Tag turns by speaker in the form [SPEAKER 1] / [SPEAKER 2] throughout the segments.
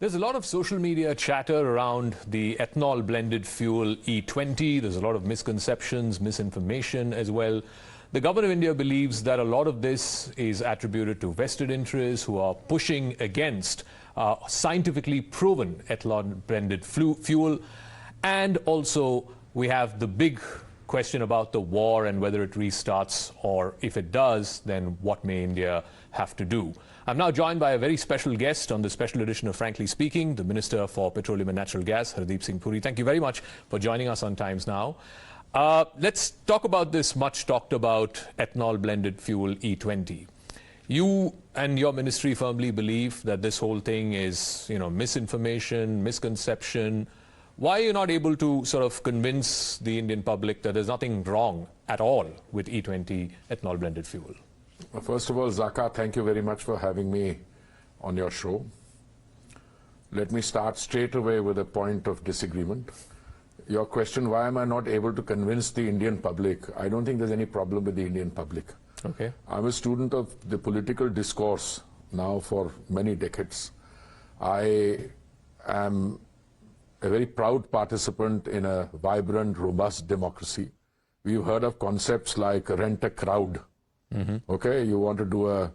[SPEAKER 1] There's a lot of social media chatter around the ethanol blended fuel E20. There's a lot of misconceptions, misinformation as well. The government of India believes that a lot of this is attributed to vested interests who are pushing against scientifically proven ethanol blended fuel. And also we have the big question about the war and whether it restarts, or if it does, then what may India have to do. I'm now joined by a very special guest on the special edition of Frankly Speaking, the Minister for Petroleum and Natural Gas, Hardeep Puri. Thank you very much for joining us on Times Now. Let's talk about this much talked about ethanol blended fuel E20. You and your ministry firmly believe that this whole thing is, misinformation, misconception. Why are you not able to sort of convince the Indian public that there's nothing wrong at all with E20 ethanol blended fuel?
[SPEAKER 2] Well, first of all, Zaka, thank you very much for having me on your show. Let me start straight away with a point of disagreement. Your question, why am I not able to convince the Indian public? I don't think there's any problem with the Indian public.
[SPEAKER 1] Okay.
[SPEAKER 2] I'm a student of the political discourse now for many decades. I am a very proud participant in a vibrant, robust democracy. We've heard of concepts like rent a crowd. Okay, you want to do a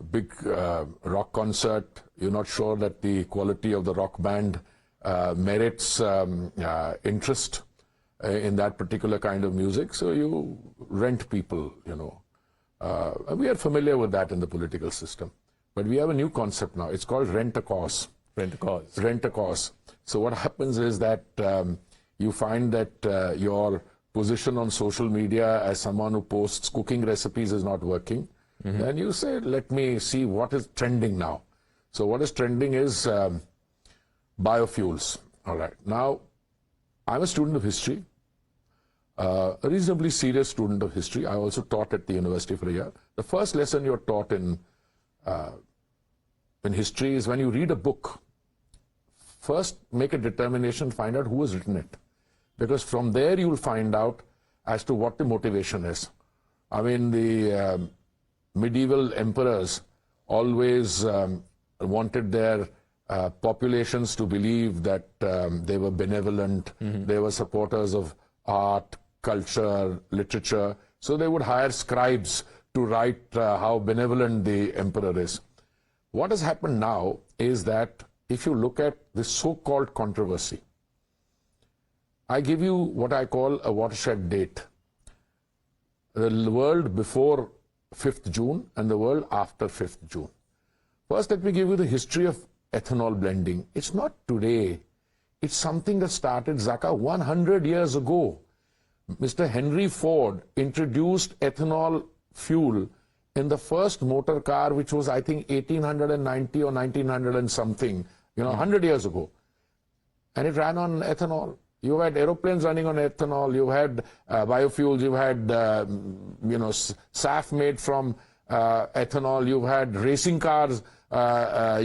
[SPEAKER 2] big rock concert, you're not sure that the quality of the rock band merits interest in that particular kind of music, so you rent people, we are familiar with that in the political system. But we have a new concept now. It's called rent a cause.
[SPEAKER 1] Rent a cause.
[SPEAKER 2] Rent a cause. So what happens is that you find that your position on social media as someone who posts cooking recipes is not working. Then you say, let me see what is trending now. So what is trending is biofuels. All right. Now, I'm a student of history, a reasonably serious student of history. I also taught at the university for a year. The first lesson you're taught in history is when you read a book, first make a determination, find out who has written it. Because from there you will find out as to what the motivation is. I mean, the medieval emperors always wanted their populations to believe that they were benevolent, they were supporters of art, culture, literature. So they would hire scribes to write how benevolent the emperor is. What has happened now is that if you look at this so-called controversy, I give you what I call a watershed date. The world before 5th June and the world after 5th June. First, let me give you the history of ethanol blending. It's not today. It's something that started, Zaka, 100 years ago. Mr. Henry Ford introduced ethanol fuel in the first motor car, which was, I think, 1890 or 1900 and something, 100 years ago. And it ran on ethanol. You had aeroplanes running on ethanol, you had biofuels, you had, SAF made from ethanol, you had racing cars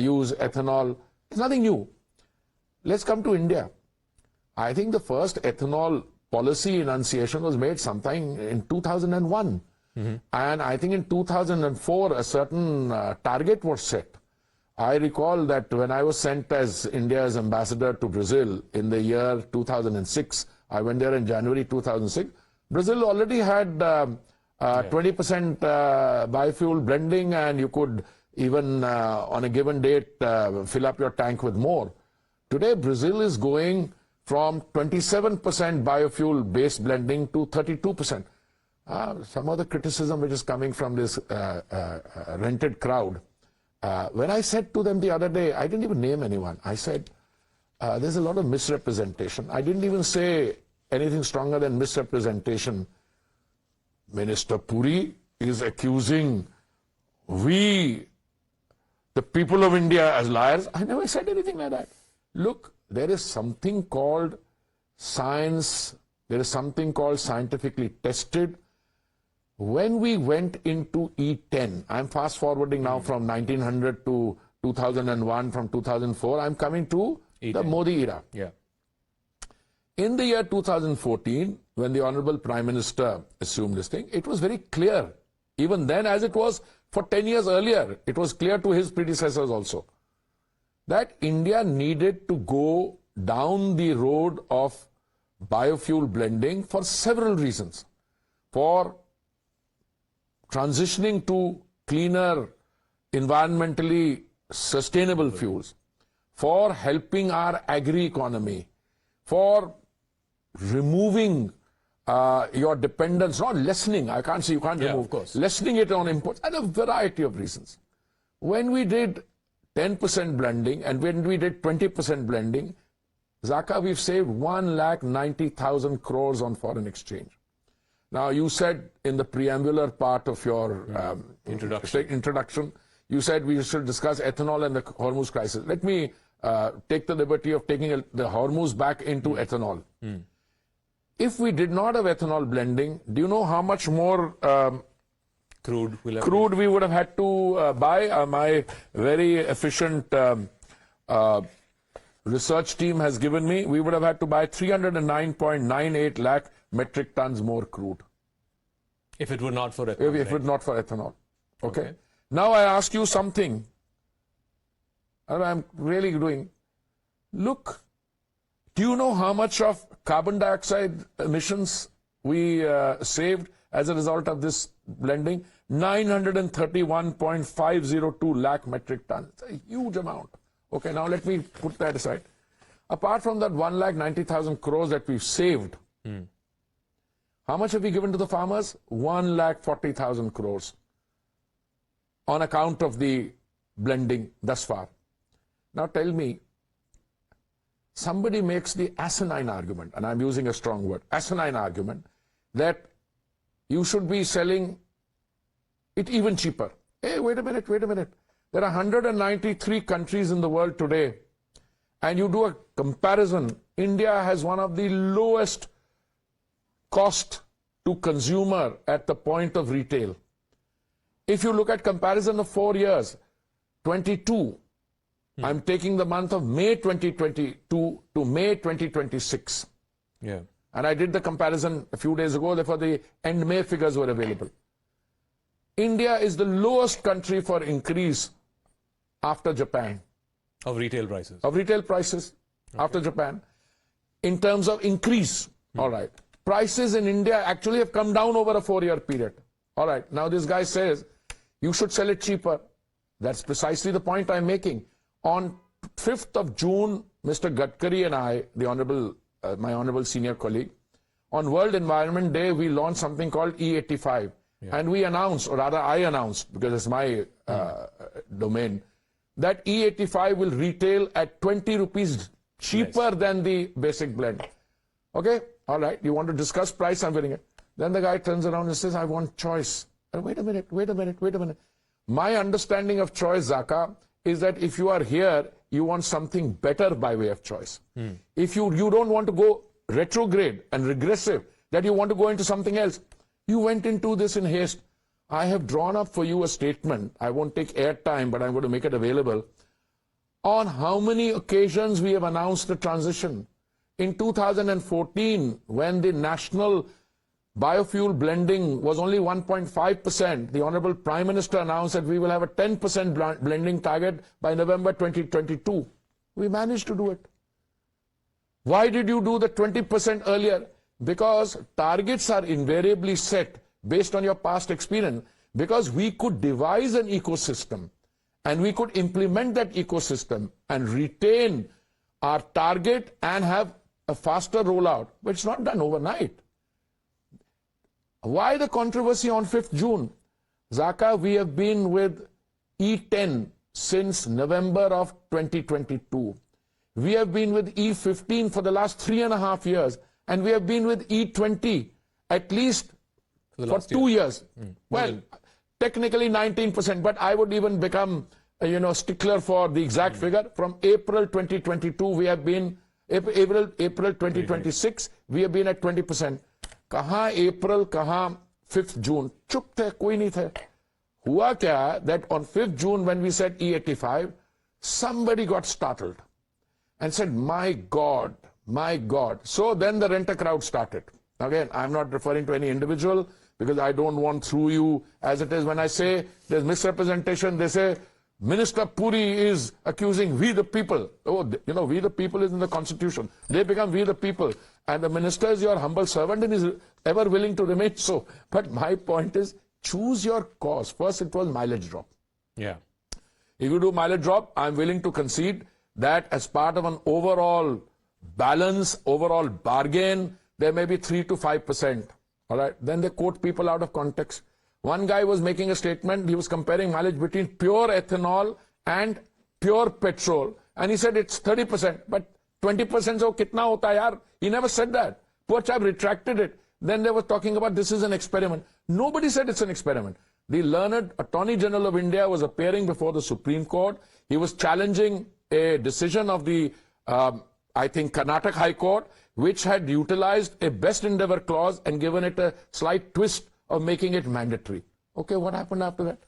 [SPEAKER 2] use ethanol. It's nothing new. Let's come to India. I think the first ethanol policy enunciation was made sometime in 2001. And I think in 2004, a certain target was set. I recall that when I was sent as India's ambassador to Brazil in the year 2006, I went there in January 2006, Brazil already had 20% biofuel blending, and you could even on a given date fill up your tank with more. Today, Brazil is going from 27% biofuel based blending to 32%. Some of the criticism which is coming from this rented crowd, when I said to them the other day, I didn't even name anyone. I said, there's a lot of misrepresentation. I didn't even say anything stronger than misrepresentation. Minister Puri is accusing the people of India, as liars. I never said anything like that. Look, there is something called science. There is something called scientifically tested. When we went into E10, I'm fast forwarding now from 1900 to 2001, from 2004, I'm coming to E10. The Modi era.
[SPEAKER 1] Yeah.
[SPEAKER 2] In the year 2014, when the Honorable Prime Minister assumed this thing, it was very clear, even then as it was for 10 years earlier, it was clear to his predecessors also, that India needed to go down the road of biofuel blending for several reasons. For transitioning to cleaner, environmentally sustainable fuels, for helping our agri-economy, for removing your dependence, not lessening, I can't say you can't remove,
[SPEAKER 1] of course,
[SPEAKER 2] lessening it on imports, and a variety of reasons. When we did 10% blending and when we did 20% blending, Zaka, we've saved 1,90,000 crores on foreign exchange. Now, you said in the preambular part of your introduction, you said we should discuss ethanol and the Hormuz crisis. Let me take the liberty of taking the Hormuz back into ethanol. If we did not have ethanol blending, do you know how much more crude we would have had to buy? My very efficient research team has given me, we would have had to buy 309.98 lakh metric tons more crude.
[SPEAKER 1] If it were not for ethanol.
[SPEAKER 2] If it were not for ethanol. Okay. Now I ask you something, and I'm really doing, look, do you know how much of carbon dioxide emissions we saved as a result of this blending? 931.502 lakh metric tons. It's a huge amount. Okay, now let me put that aside. Apart from that 1,90,000 crores that we've saved, how much have we given to the farmers? 1,40,000 crores on account of the blending thus far. Now tell me, somebody makes the asinine argument, and I'm using a strong word, asinine argument, that you should be selling it even cheaper. Hey, wait a minute. There are 193 countries in the world today, and you do a comparison. India has one of the lowest cost to consumer at the point of retail. If you look at comparison of 4 years, 22, I'm taking the month of May 2022 to May 2026.
[SPEAKER 1] Yeah.
[SPEAKER 2] And I did the comparison a few days ago, therefore the end May figures were available. India is the lowest country for increase after Japan.
[SPEAKER 1] Of retail prices.
[SPEAKER 2] Of retail prices after Japan. In terms of increase, all right. Prices in India actually have come down over a 4-year period. All right. Now this guy says, you should sell it cheaper. That's precisely the point I'm making. On 5th of June, Mr. Gadkari and I, the honorable, my honorable senior colleague, on World Environment Day, we launched something called E85. Yeah. And we announced, or rather I announced, because it's my domain, that E85 will retail at 20 rupees cheaper than the basic blend. Okay, all right, you want to discuss price, I'm getting it. Then the guy turns around and says, I want choice. Wait a minute. My understanding of choice, Zaka, is that if you are here, you want something better by way of choice. If you don't want to go retrograde and regressive, that you want to go into something else, you went into this in haste. I have drawn up for you a statement. I won't take airtime, but I'm going to make it available. On how many occasions we have announced the transition. In 2014, when the national biofuel blending was only 1.5%, the Honorable Prime Minister announced that we will have a 10% blending target by November 2022. We managed to do it. Why did you do the 20% earlier? Because targets are invariably set based on your past experience, because we could devise an ecosystem and we could implement that ecosystem and retain our target and have a faster rollout, but it's not done overnight. Why the controversy on 5th June? Zaka, we have been with E10 since November of 2022. We have been with E15 for the last 3.5 years, and we have been with E20 at least for 2 years. Well, technically 19%, but I would even become, stickler for the exact figure. From April 2022, we have been, April 2026, we have been at 20%. Kahan April, kahan 5th June. Chup the, koi nahi the. Hua kya, that on 5th June when we said E85, somebody got startled and said, my God. So then the renter crowd started. Again, I'm not referring to any individual, because I don't want through you, as it is when I say there's misrepresentation, they say Minister Puri is accusing we the people. Oh, you know, we the people is in the constitution. They become we the people. And the minister is your humble servant and is ever willing to remain so. But my point is, choose your cause. First, it was mileage drop.
[SPEAKER 1] Yeah.
[SPEAKER 2] If you do mileage drop, I'm willing to concede that as part of an overall balance, overall bargain, there may be 3 to 5%. All right. Then they quote people out of context. One guy was making a statement. He was comparing mileage between pure ethanol and pure petrol. And he said it's 30%. But 20% so kitna hota yaar? He never said that. Poor chap retracted it. Then they were talking about this is an experiment. Nobody said it's an experiment. The learned Attorney General of India was appearing before the Supreme Court. He was challenging a decision of the, I think, Karnataka High Court, which had utilized a best endeavor clause and given it a slight twist of making it mandatory. Okay, what happened after that?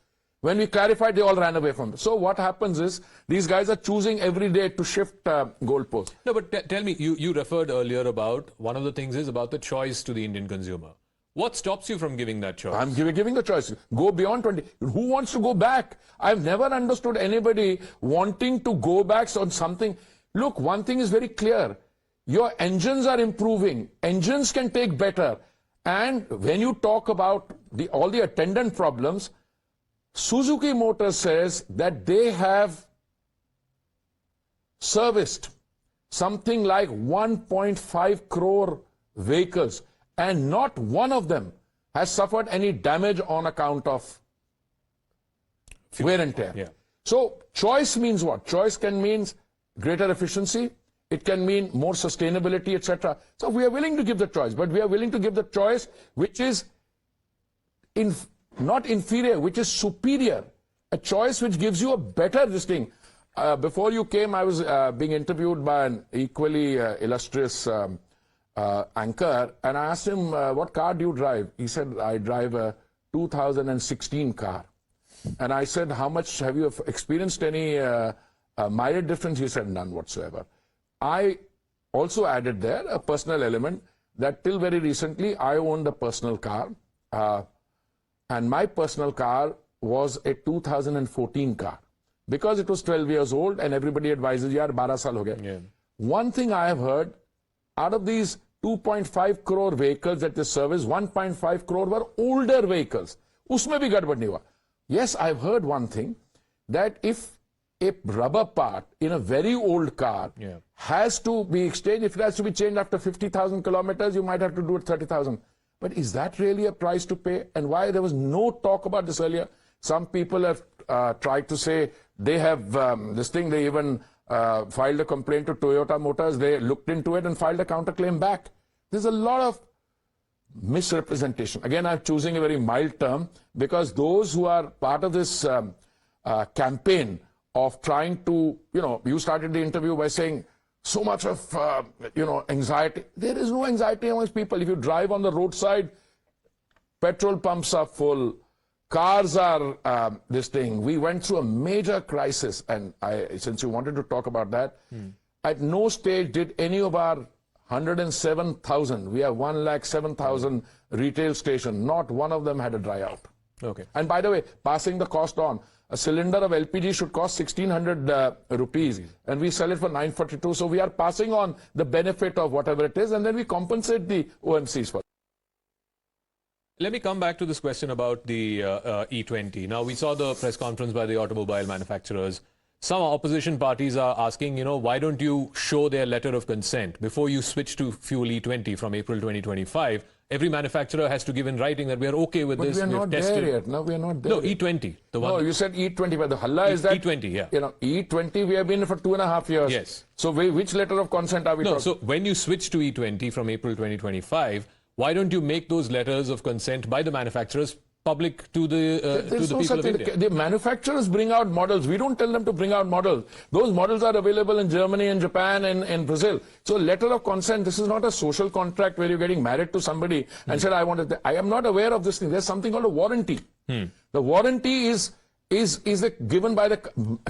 [SPEAKER 2] When we clarified, they all ran away from it. So what happens is, these guys are choosing every day to shift goalposts.
[SPEAKER 1] No, but tell me, you referred earlier about, one of the things is about the choice to the Indian consumer. What stops you from giving that choice?
[SPEAKER 2] I'm giving the choice. Go beyond 20. Who wants to go back? I've never understood anybody wanting to go back on something. Look, one thing is very clear. Your engines are improving. Engines can take better. And when you talk about all the attendant problems, Suzuki Motors says that they have serviced something like 1.5 crore vehicles, and not one of them has suffered any damage on account of wear and tear.
[SPEAKER 1] Yeah.
[SPEAKER 2] So choice means what? Choice can mean greater efficiency. It can mean more sustainability, etc. So we are willing to give the choice, but we are willing to give the choice which is not inferior, which is superior. A choice which gives you a better this thing. Before you came, I was being interviewed by an equally illustrious anchor, and I asked him, what car do you drive? He said, I drive a 2016 car. And I said, how much have you experienced any mileage difference? He said, none whatsoever. I also added there a personal element that till very recently I owned a personal car, and my personal car was a 2014 car because it was 12 years old and everybody advises, yaar 12 saal ho gaya.
[SPEAKER 1] Yeah.
[SPEAKER 2] One thing I have heard, out of these 2.5 crore vehicles that they service, 1.5 crore were older vehicles. Usme bhi gadbad nahi hua. Yes, I've heard one thing, that if a rubber part in a very old car has to be exchanged, if it has to be changed after 50,000 kilometers, you might have to do it 30,000. But is that really a price to pay? And why there was no talk about this earlier? Some people have tried to say they have this thing, they even filed a complaint to Toyota Motors, they looked into it and filed a counterclaim back. There's a lot of misrepresentation. Again, I'm choosing a very mild term because those who are part of this campaign of trying to, you started the interview by saying so much of, anxiety. There is no anxiety amongst people. If you drive on the roadside, petrol pumps are full, cars are this thing. We went through a major crisis, and since you wanted to talk about that, at no stage did any of our 107,000, we have 107,000 retail stations, not one of them had a dry out.
[SPEAKER 1] Okay.
[SPEAKER 2] And by the way, passing the cost on, a cylinder of LPG should cost 1,600 rupees, and we sell it for 942. So we are passing on the benefit of whatever it is, and then we compensate the OMCs for it.
[SPEAKER 1] Let me come back to this question about the E20. Now, we saw the press conference by the automobile manufacturers. Some opposition parties are asking, why don't you show their letter of consent before you switch to fuel E20 from April 2025? Every manufacturer has to give in writing that we are okay with this.
[SPEAKER 2] But we are not there yet. No, we are not there.
[SPEAKER 1] No, E20. The one.
[SPEAKER 2] No, you said E20, but the halla is that
[SPEAKER 1] E20, yeah.
[SPEAKER 2] E20 we have been for 2.5 years.
[SPEAKER 1] Yes.
[SPEAKER 2] So which letter of consent are we talking?
[SPEAKER 1] So when you switch to E20 from April 2025, why don't you make those letters of consent by the manufacturers public to the people of India?
[SPEAKER 2] The manufacturers bring out models. We don't tell them to bring out models. Those models are available in Germany and Japan and Brazil. So letter of consent, this is not a social contract where you're getting married to somebody and said, I am not aware of this thing. There's something called a warranty. The warranty is given by the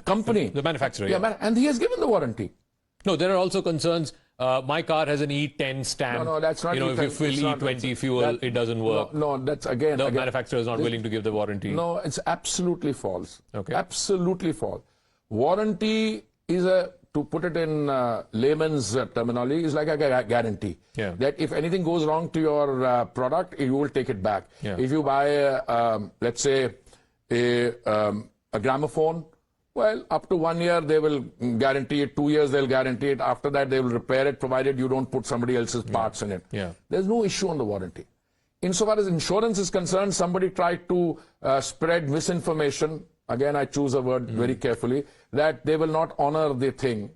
[SPEAKER 2] company.
[SPEAKER 1] The manufacturer,
[SPEAKER 2] and he has given the warranty.
[SPEAKER 1] No, there are also concerns my car has an E10 stamp.
[SPEAKER 2] No, that's not
[SPEAKER 1] You know, if
[SPEAKER 2] E10.
[SPEAKER 1] you fill
[SPEAKER 2] It's not-
[SPEAKER 1] E20 fuel, it doesn't work.
[SPEAKER 2] No, that's again.
[SPEAKER 1] The manufacturer is not willing to give the warranty.
[SPEAKER 2] No, it's absolutely false.
[SPEAKER 1] Okay.
[SPEAKER 2] Absolutely false. Warranty is to put it in layman's terminology, is like a guarantee.
[SPEAKER 1] Yeah.
[SPEAKER 2] That if anything goes wrong to your product, you will take it back.
[SPEAKER 1] Yeah.
[SPEAKER 2] If you buy, let's say, a gramophone, well, up to 1 year they will guarantee it, 2 years they'll guarantee it. After that they will repair it, provided you don't put somebody else's parts in it.
[SPEAKER 1] Yeah.
[SPEAKER 2] There's no issue on the warranty. Insofar as insurance is concerned, somebody tried to spread misinformation. Again, I choose a word very carefully, that they will not honor the thing.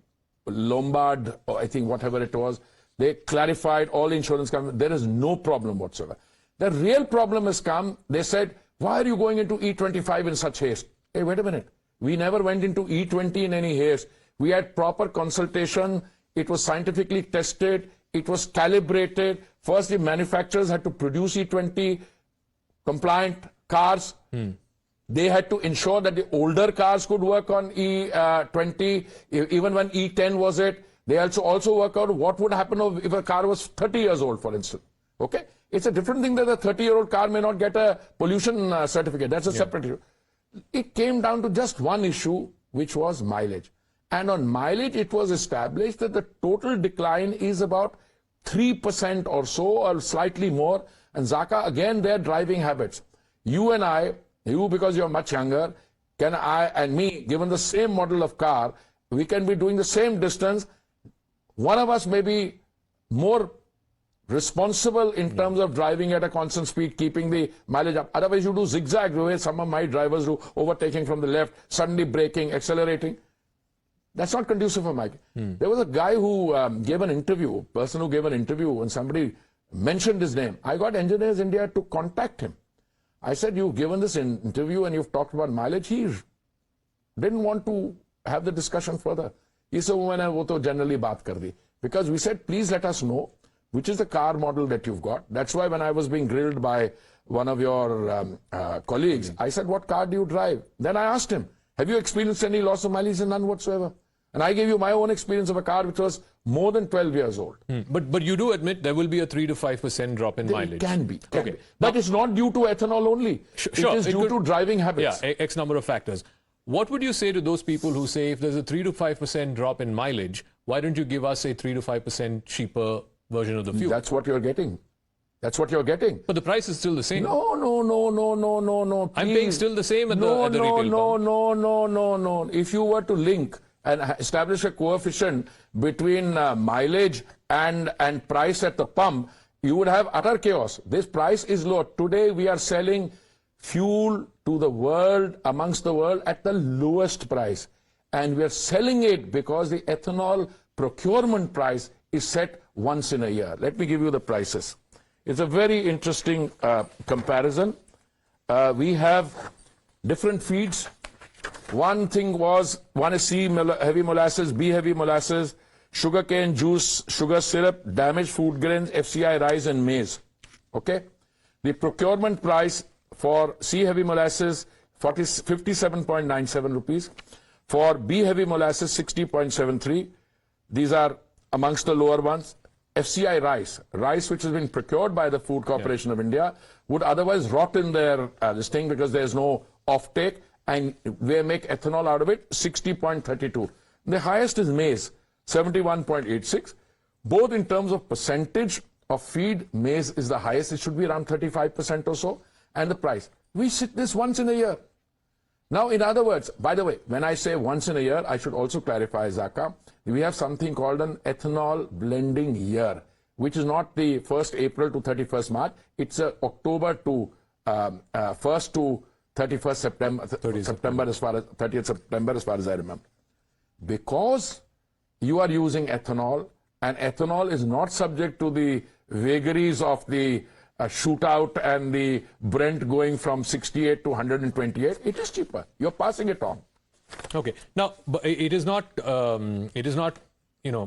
[SPEAKER 2] Lombard, or I think whatever it was, they clarified, all insurance companies, there is no problem whatsoever. The real problem has come, they said, why are you going into E25 in such haste? Hey, wait a minute. We never went into E20 in any haste. We had proper consultation. It was scientifically tested. It was calibrated. First, the manufacturers had to produce E20 compliant cars. They had to ensure that the older cars could work on E20. Even when E10 was it, they also work out what would happen if a car was 30 years old, for instance. Okay? It's a different thing that a 30-year-old car may not get a pollution certificate. That's a separate issue. It came down to just one issue, which was mileage. And on mileage, it was established that the total decline is about 3% or so, or slightly more. And Zaka, again, their driving habits. You and I, you because you're much younger, I and me, given the same model of car, we can be doing the same distance. One of us may be more responsible in terms of driving at a constant speed, keeping the mileage up. Otherwise, you do zigzag the way some of my drivers do, overtaking from the left, suddenly braking, accelerating. That's not conducive for Mike. There was a guy who gave an interview, person who gave an interview, and somebody mentioned his name. I got Engineers India to contact him. I said, you've given this interview and you've talked about mileage. He didn't want to have the discussion further. He said, wo to generally baat kar di. Because we said, please let us know which is the car model that you've got. That's why when I was being grilled by one of your colleagues, I said, what car do you drive? Then I asked him, have you experienced any loss of mileage? None whatsoever. And I gave you my own experience of a car which was more than 12 years old.
[SPEAKER 1] But you do admit there will be a 3 to 5% drop in mileage.
[SPEAKER 2] It can be.
[SPEAKER 1] Okay.
[SPEAKER 2] But it's not due to ethanol only.
[SPEAKER 1] Sure,
[SPEAKER 2] it is due to driving habits.
[SPEAKER 1] Yeah, X number of factors. What would you say to those people who say if there's a 3 to 5% drop in mileage, why don't you give us a 3 to 5% cheaper version of the fuel?
[SPEAKER 2] That's what you're getting. That's what you're getting.
[SPEAKER 1] But the price is still the same.
[SPEAKER 2] No.
[SPEAKER 1] I'm paying still the same at the retail pump.
[SPEAKER 2] No. If you were to link and establish a coefficient between mileage and price at the pump, you would have utter chaos. This price is low. Today we are selling fuel to the world, amongst the world, at the lowest price. And we are selling it because the ethanol procurement price is set once in a year. Let me give you the prices. It's a very interesting comparison. We have different feeds. One is C heavy molasses, B heavy molasses, sugarcane juice, sugar syrup, damaged food grains, FCI rice and maize. Okay? The procurement price for C heavy molasses, 57.97 rupees. For B heavy molasses, 60.73. These are amongst the lower ones. FCI rice which has been procured by the Food Corporation of India, would otherwise rot in their this thing because there's no offtake, and they make ethanol out of it, 60.32. The highest is maize, 71.86. Both in terms of percentage of feed, maize is the highest. It should be around 35% or so. And the price. We sit this once in a year. Now, in other words, by the way, when I say once in a year, I should also clarify, Zaka, we have something called an ethanol blending year, which is not the 1st April to 31st March. It's October to 1st to 31st September, 30th September as far as I remember. Because you are using ethanol, and ethanol is not subject to the vagaries of the shootout and the Brent going from 68 to 128, it is cheaper. You're passing it on.
[SPEAKER 1] Okay. Now, but it is not,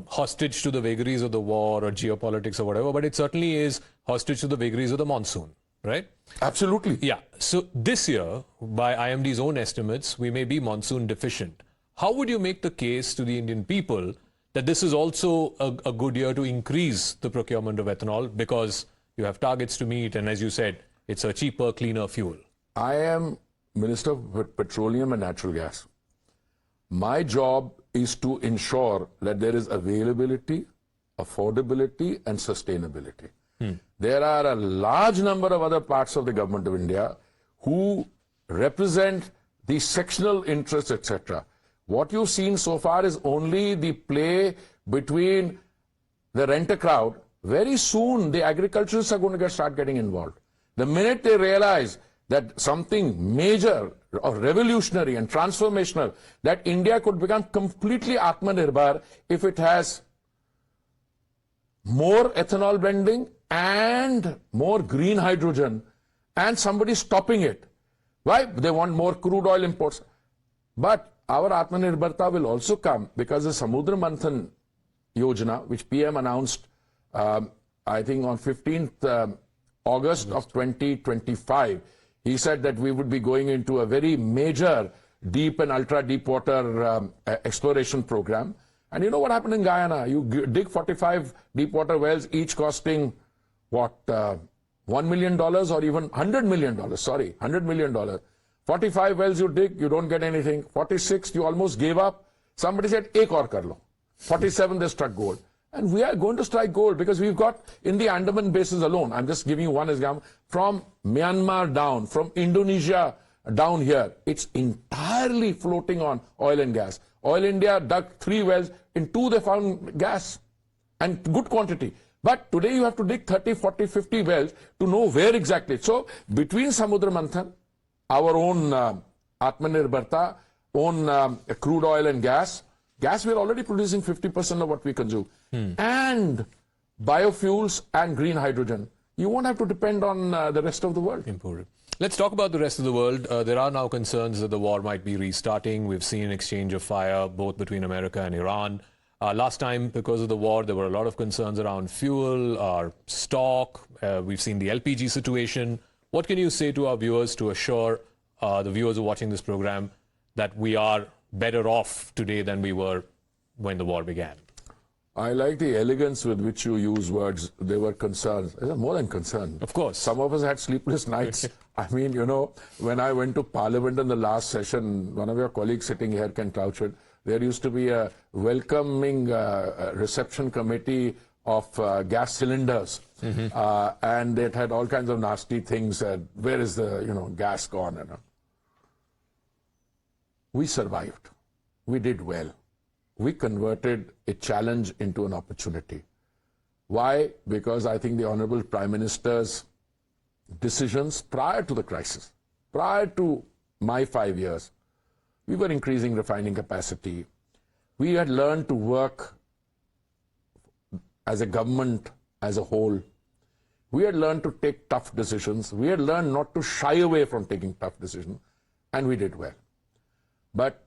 [SPEAKER 1] hostage to the vagaries of the war or geopolitics or whatever, but it certainly is hostage to the vagaries of the monsoon, right?
[SPEAKER 2] Absolutely.
[SPEAKER 1] Yeah. So this year, by IMD's own estimates, we may be monsoon deficient. How would you make the case to the Indian people that this is also a good year to increase the procurement of ethanol because you have targets to meet, and as you said, it's a cheaper, cleaner fuel.
[SPEAKER 2] I am Minister of Petroleum and Natural Gas. My job is to ensure that there is availability, affordability, and sustainability. There are a large number of other parts of the government of India who represent the sectional interests, etc. What you've seen so far is only the play between the renter crowd. Very soon, the agriculturists are going to start getting involved. The minute they realize that something major or revolutionary and transformational, that India could become completely Atmanirbhar if it has more ethanol blending and more green hydrogen, and somebody stopping it. Why? They want more crude oil imports. But our Atmanirbharta will also come because the Samudra Manthan Yojana, which PM announced, I think on 15th August of 2025, he said that we would be going into a very major deep and ultra deep water exploration program. And you know what happened in Guyana? You dig 45 deep water wells, each costing what, $1 million or even $100 million, sorry, $100 million. 45 wells you dig, you don't get anything. 46, you almost gave up. Somebody said, ek aur kar lo. 47, they struck gold. And we are going to strike gold because we've got, in the Andaman bases alone, I'm just giving you one example, from Myanmar down, from Indonesia down here, it's entirely floating on oil and gas. Oil India dug 3 wells, in 2 they found gas, and good quantity. But today you have to dig 30, 40, 50 wells to know where exactly. So between Samudra Manthan, our own Atmanirbharta, own crude oil and gas, we're already producing 50% of what we consume, and biofuels and green hydrogen, you won't have to depend on the rest of the world.
[SPEAKER 1] Important. Let's talk about the rest of the world. There are now concerns that the war might be restarting. We've seen an exchange of fire both between America and Iran. Last time, because of the war, there were a lot of concerns around fuel, our stock. We've seen the LPG situation. What can you say to our viewers to assure the viewers who are watching this program that we are better off today than we were when the war began?
[SPEAKER 2] I like the elegance with which you use words. They were concerns. They were more than concern.
[SPEAKER 1] Of course.
[SPEAKER 2] Some of us had sleepless nights. I mean, you know, when I went to Parliament in the last session, one of your colleagues sitting here can vouch it, there used to be a welcoming reception committee of gas cylinders. And it had all kinds of nasty things. Where is the, gas gone? We survived. We did well. We converted a challenge into an opportunity. Why? Because I think the Honorable Prime Minister's decisions prior to the crisis, prior to my 5 years, we were increasing refining capacity. We had learned to work as a government as a whole. We had learned to take tough decisions. We had learned not to shy away from taking tough decisions, and we did well. But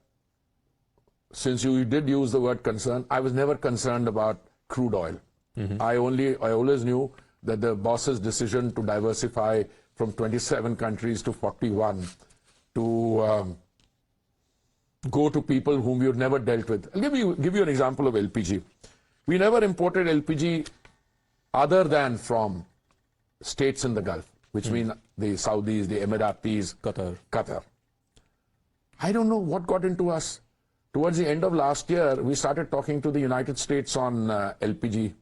[SPEAKER 2] since you did use the word concern, I was never concerned about crude oil. I always knew that the boss's decision to diversify from 27 countries to 41, to go to people whom we had never dealt with. I'll give you an example of LPG. We never imported LPG other than from states in the Gulf, which mean the Saudis, the Emiratis, Qatar. I don't know what got into us. Towards the end of last year, we started talking to the United States on LPG.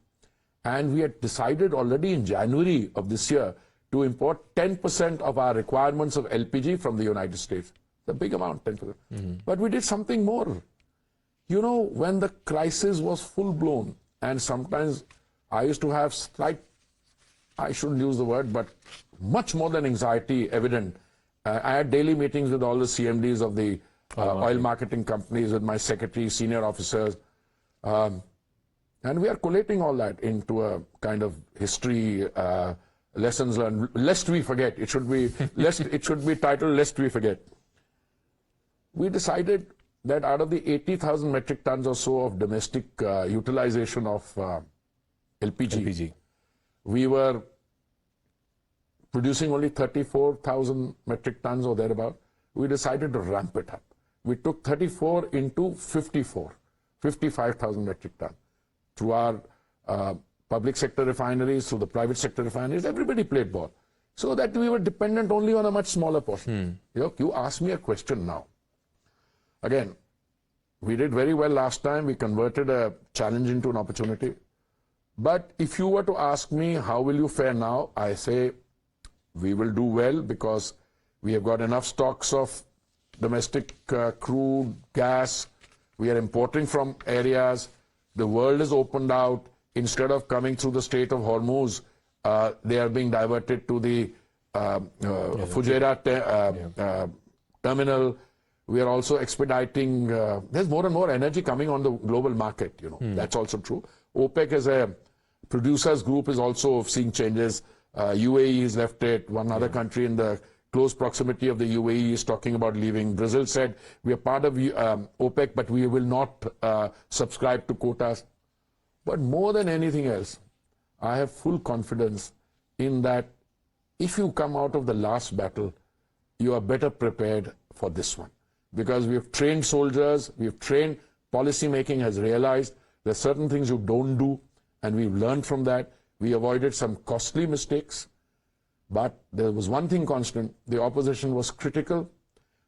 [SPEAKER 2] And we had decided already in January of this year to import 10% of our requirements of LPG from the United States. It's a big amount, 10%. But we did something more. You know, when the crisis was full-blown, and sometimes I used to have slight, I shouldn't use the word, but much more than anxiety evident. I had daily meetings with all the CMDs of the oil marketing companies, with my secretary, senior officers. And we are collating all that into a kind of history, lessons learned, lest we forget. It should be, it should be titled, Lest We Forget. We decided that out of the 80,000 metric tons or so of domestic utilization of LPG, we were producing only 34,000 metric tons or thereabout. We decided to ramp it up. We took 34 into 54. 55,000 metric ton. Through our public sector refineries, through the private sector refineries, everybody played ball. So that we were dependent only on a much smaller portion. You ask me a question now. Again, we did very well last time. We converted a challenge into an opportunity. But if you were to ask me, how will you fare now? I say, we will do well because we have got enough stocks of domestic crude, gas. We are importing from areas. The world is opened out. Instead of coming through the Strait of Hormuz, they are being diverted to the Fujairah terminal. We are also expediting. There's more and more energy coming on the global market. That's also true. OPEC as a producers group is also seeing changes. UAE has left it. One other country in the close proximity of the UAE is talking about leaving. Brazil said, we are part of OPEC, but we will not subscribe to quotas. But more than anything else, I have full confidence in that if you come out of the last battle, you are better prepared for this one. Because we have trained soldiers, we have trained, policy making has realized there are certain things you don't do, and we've learned from that. We avoided some costly mistakes, but there was one thing constant. The opposition was critical.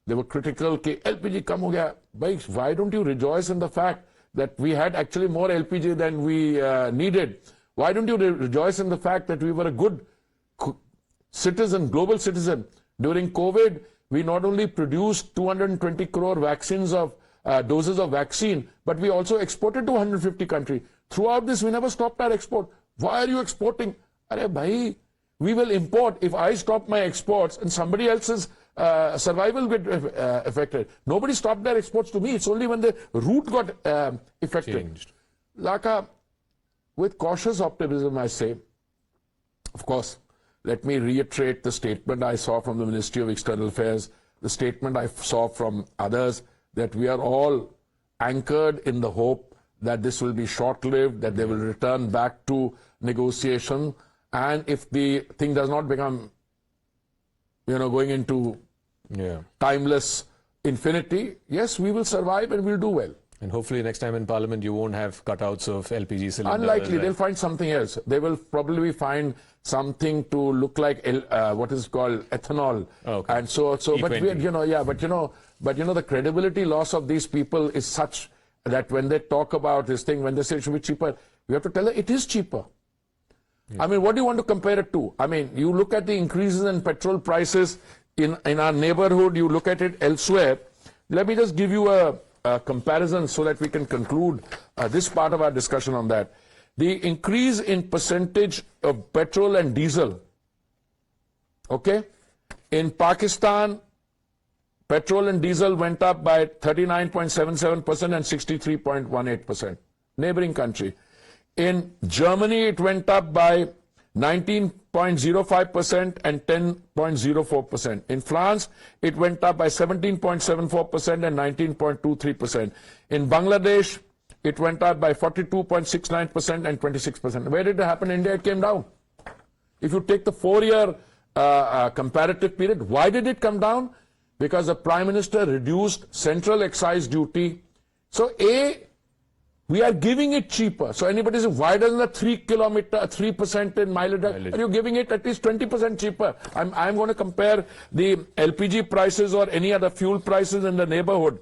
[SPEAKER 2] They were critical, कि LPG kam ho gaya. Bhai, why don't you rejoice in the fact that we had actually more LPG than we needed? Why don't you rejoice in the fact that we were a good citizen, global citizen? During COVID, we not only produced 220 crore vaccines of doses of vaccine, but we also exported to 150 countries. Throughout this, we never stopped our export. Why are you exporting? Arey bhai, we will import. If I stop my exports and somebody else's survival get affected. Nobody stopped their exports to me. It's only when the route got affected.
[SPEAKER 1] Changed.
[SPEAKER 2] Laka, with cautious optimism, I say, of course, let me reiterate the statement I saw from the Ministry of External Affairs, the statement I saw from others, that we are all anchored in the hope that this will be short-lived, that they will return back to negotiation, and if the thing does not become, going into timeless infinity, yes, we will survive and we'll do well.
[SPEAKER 1] And hopefully next time in Parliament you won't have cutouts of LPG cylinders.
[SPEAKER 2] Unlikely. They'll find something else. They will probably find something to look like what is called ethanol.
[SPEAKER 1] Okay.
[SPEAKER 2] And so but we, the credibility loss of these people is such that when they talk about this thing, when they say it should be cheaper, we have to tell them it is cheaper. I mean, what do you want to compare it to? I mean, you look at the increases in petrol prices in our neighborhood, you look at it elsewhere. Let me just give you a comparison so that we can conclude this part of our discussion on that. The increase in percentage of petrol and diesel, okay? In Pakistan, petrol and diesel went up by 39.77% and 63.18%. Neighboring country. In Germany, it went up by 19.05% and 10.04%. In France, it went up by 17.74% and 19.23%. In Bangladesh, it went up by 42.69% and 26%. Where did it happen in India? It came down. If you take the 4-year comparative period, why did it come down? Because the Prime Minister reduced central excise duty. So we are giving it cheaper. So anybody says, why doesn't the 3% in mileage? Are you giving it at least 20% cheaper? I'm going to compare the LPG prices or any other fuel prices in the neighborhood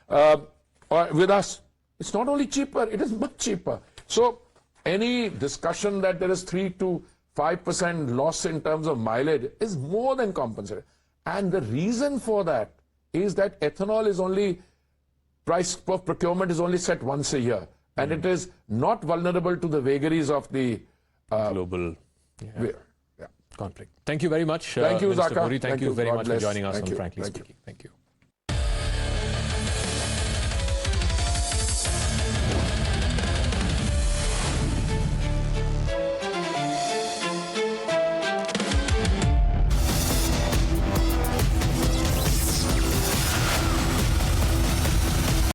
[SPEAKER 2] with us. It's not only cheaper, it is much cheaper. So any discussion that there is 3 to 5% loss in terms of mileage is more than compensated. And the reason for that is that ethanol is only, price of procurement is only set once a year. And it is not vulnerable to the vagaries of the
[SPEAKER 1] global conflict. Thank you very much.
[SPEAKER 2] Thank you,
[SPEAKER 1] Minister
[SPEAKER 2] Zaka.
[SPEAKER 1] Puri. Thank you very
[SPEAKER 2] God
[SPEAKER 1] much
[SPEAKER 2] bless.
[SPEAKER 1] for joining us
[SPEAKER 2] Thank
[SPEAKER 1] on
[SPEAKER 2] you.
[SPEAKER 1] Frankly
[SPEAKER 2] Thank you.
[SPEAKER 1] Speaking. Thank you.